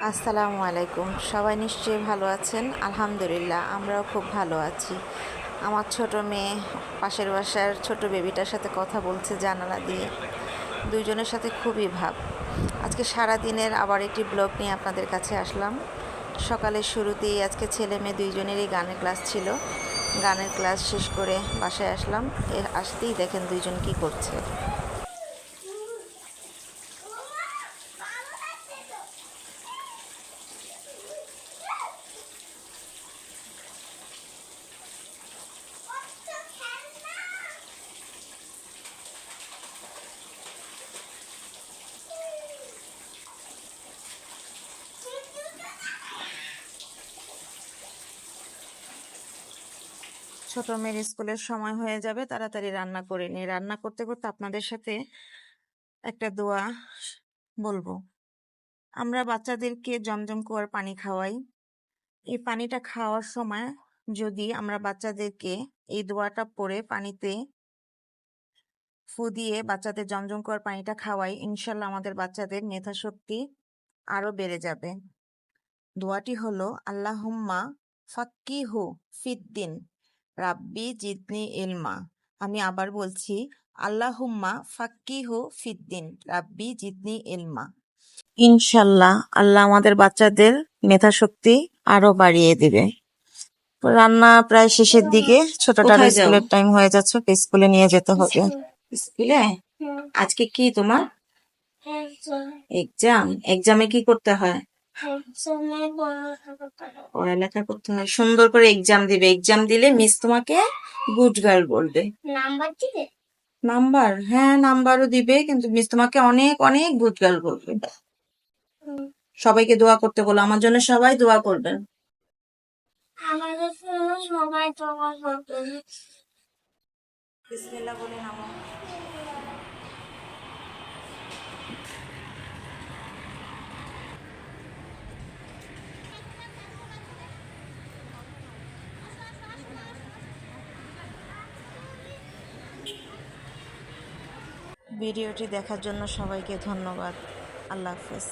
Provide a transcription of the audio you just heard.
আসসালামু আলাইকুম। সবাই নিশ্চয়ই ভালো আছেন। আলহামদুলিল্লাহ আমরাও খুব ভালো আছি। আমার ছোট মেয়ে পাশের বাসার ছোট বেবিটার সাথে কথা বলছে জানালা দিয়ে। দুইজনের সাথে খুবই ভাব। আজকে সারা দিনের আবার একটি ব্লগ নিয়ে আপনাদের কাছে আসলাম। সকালের শুরুতেই আজকে ছেলে মেয়ে দুইজনেরই গানের ক্লাস ছিল। গানের ক্লাস শেষ করে বাসায় আসলাম। আসতেই দেখেন দুইজন কি করছে। ছোট মেয়ের স্কুলের সময় হয়ে যাবে, তাড়াতাড়ি রান্না করে নিই। রান্না করতে করতে আপনাদের সাথে একটা দোয়া বলবো। আমরা বাচ্চাদেরকে জমজম কুয়ার পানি খাওয়াই। এই পানিটা খাওয়ার সময় যদি আমরা বাচ্চাদেরকে এই দোয়াটা পড়ে পানিতে ফু দিয়ে বাচ্চাদের জমজম কুয়ার পানিটা খাওয়াই, ইনশাল্লাহ আমাদের বাচ্চাদের মেধা শক্তি আরো বেড়ে যাবে। দোয়াটি হলো আল্লাহুম্মা ফাক্কিহু ফিদ্দিন রাব্বি জিদনি ইলমা। আমি আবার বলছি, আল্লাহুম্মা ফাক্কিহু ফিদ্দিন রাব্বি জিদনি ইলমা। ইনশাল্লাহ আল্লাহ আমাদের বাচ্চাদের মেধা শক্তি আরো বাড়িয়ে দিবে। রান্না প্রায় শেষের দিকে, ছোটটার স্কুলের টাইম হয়ে যাচ্ছে, ওকে স্কুলে নিয়ে যেতে হবে। স্কুলে আজকে কি তোমার এক্সাম? এক্সামে কি করতে হয়? পড়ালেখা করতে হয়। সুন্দর করে এক্সাম দিবে। এক্সাম দিলে মিস তোমাকে গুড গার্ল বলবে। নাম্বার? হ্যাঁ, নাম্বারও দিবে, কিন্তু মিস তোমাকে অনেক অনেক গুড গার্ল বলবে। সবাইকে দোয়া করতে বলো, আমার জন্য সবাই দোয়া করবেন। আমাদের জন্য সবাই দোয়া করবেন। বিসমিল্লাহ বলে নামো। ভিডিওটি দেখার জন্য সবাইকে ধন্যবাদ। আল্লাহ হাফেজ।